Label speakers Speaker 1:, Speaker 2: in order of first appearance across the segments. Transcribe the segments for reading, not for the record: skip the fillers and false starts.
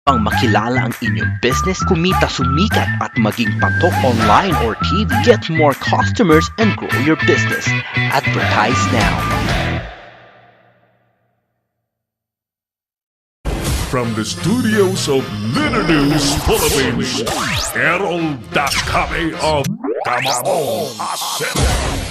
Speaker 1: Pang makilala ang inyong business, kumita, sumikat at maging patok online or TV, get more customers and grow your business. Advertise now.
Speaker 2: From the studios of Little News Philippines, Errol Dakame of Kamao Asset.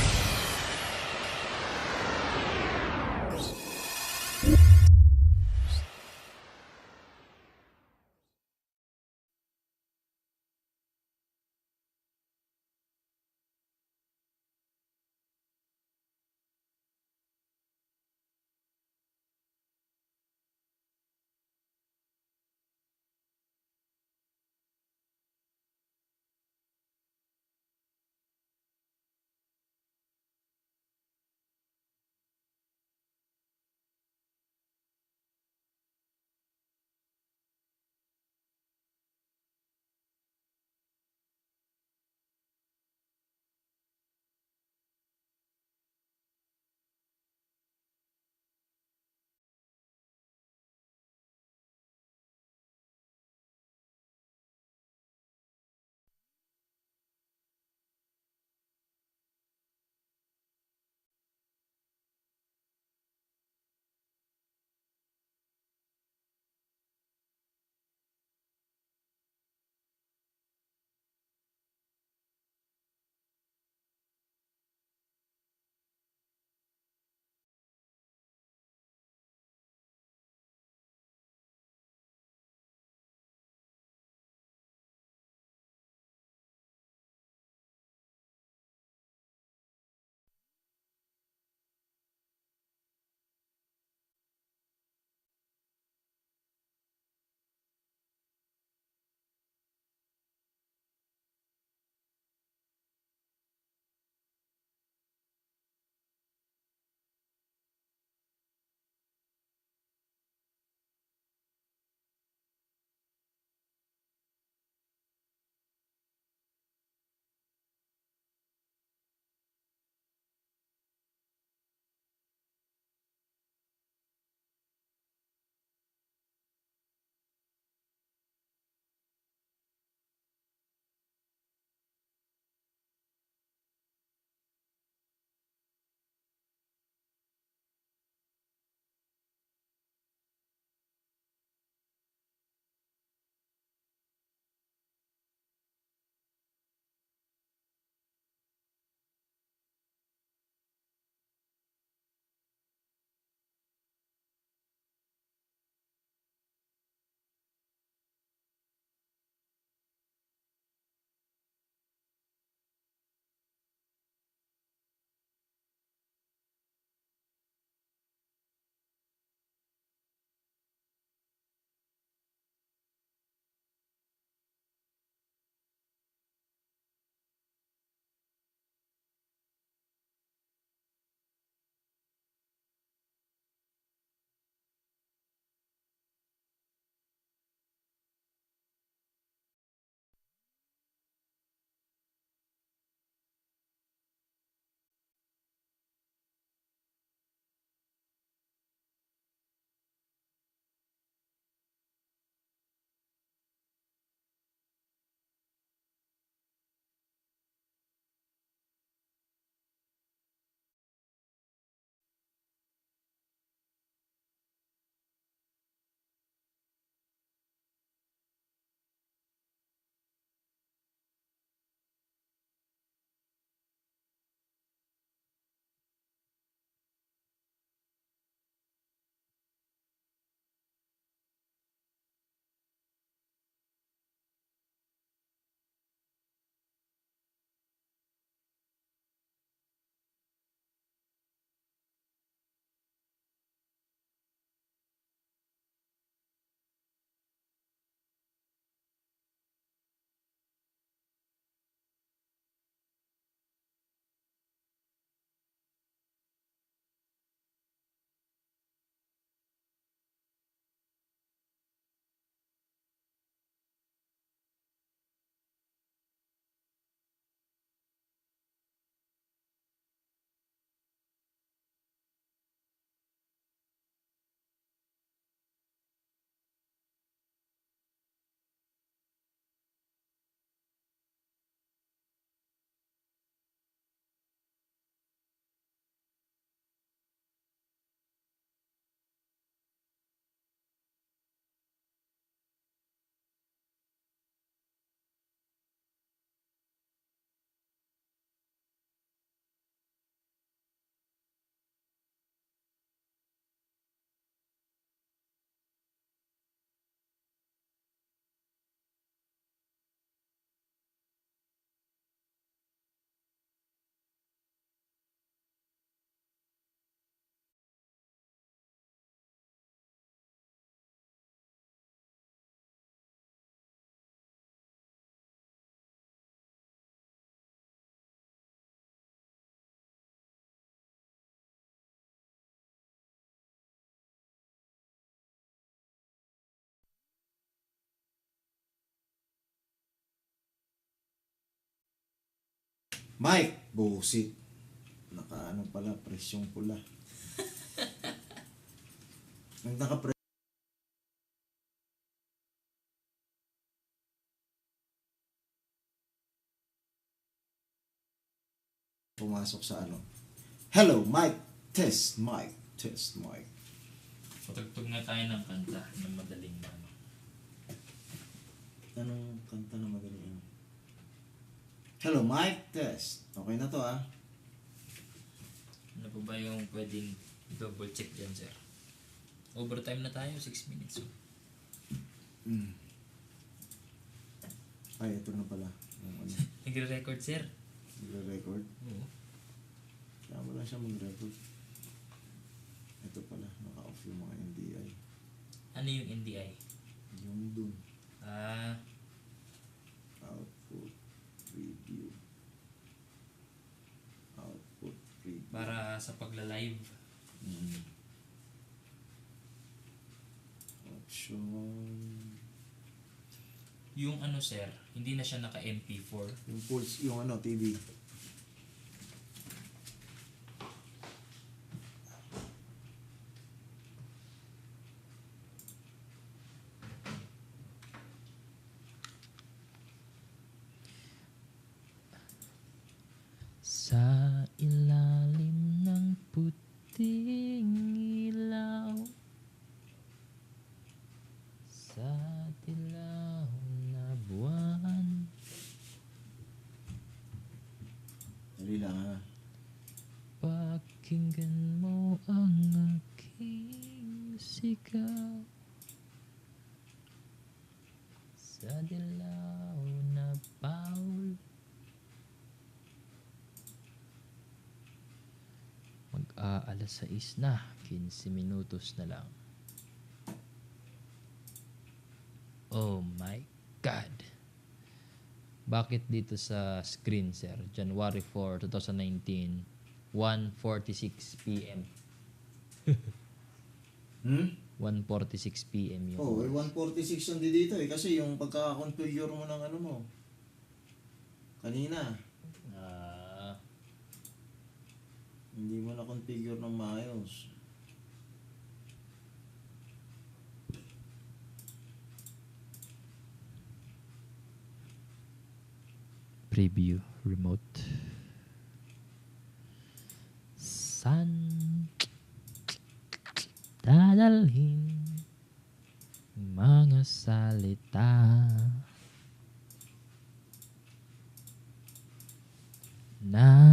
Speaker 3: Mike! Busit. Naka pala, presyong pula. Nang naka pumasok sa Hello, Mike. Test, Mike. Test, Mike.
Speaker 4: Patugtog na tayo ng kanta ng madaling
Speaker 3: Anong kanta na magaling? Hello, Mike. Test. Okay na to,
Speaker 4: Ano po ba yung pwedeng double check dyan, sir? Overtime na tayo, 6 minutes.
Speaker 3: Ay, ito na pala.
Speaker 4: Nagre-record, sir?
Speaker 3: Nagre-record?
Speaker 4: Oo.
Speaker 3: Kaya mo lang siya mag-record. Ito pala, naka-off yung mga NDI.
Speaker 4: Ano yung NDI?
Speaker 3: Yung dun. Output preview. Output preview.
Speaker 4: Para sa pagla-live.
Speaker 3: Option.
Speaker 4: Yung sir, hindi na siya naka-MP4.
Speaker 3: Yung pulse, yung TV.
Speaker 4: Sa ilalim ng puting ilaw, sa dilaw na buwan,
Speaker 3: Dali lang,
Speaker 4: pakinggan mo ang aking sigaw. Sa dilaw na bawl, mag-aalas 6 na, 15 minutos na lang. Oh my God! Bakit dito sa screen, sir? January 4, 2019, 1:46 p.m. 1:46 p.m. yung
Speaker 3: Oh, 146 yung dito kasi yung pagka-configure mo ng mo. Kanina, hindi mo na-configure ng maayos.
Speaker 4: Preview remote. San dadalhin mga salita na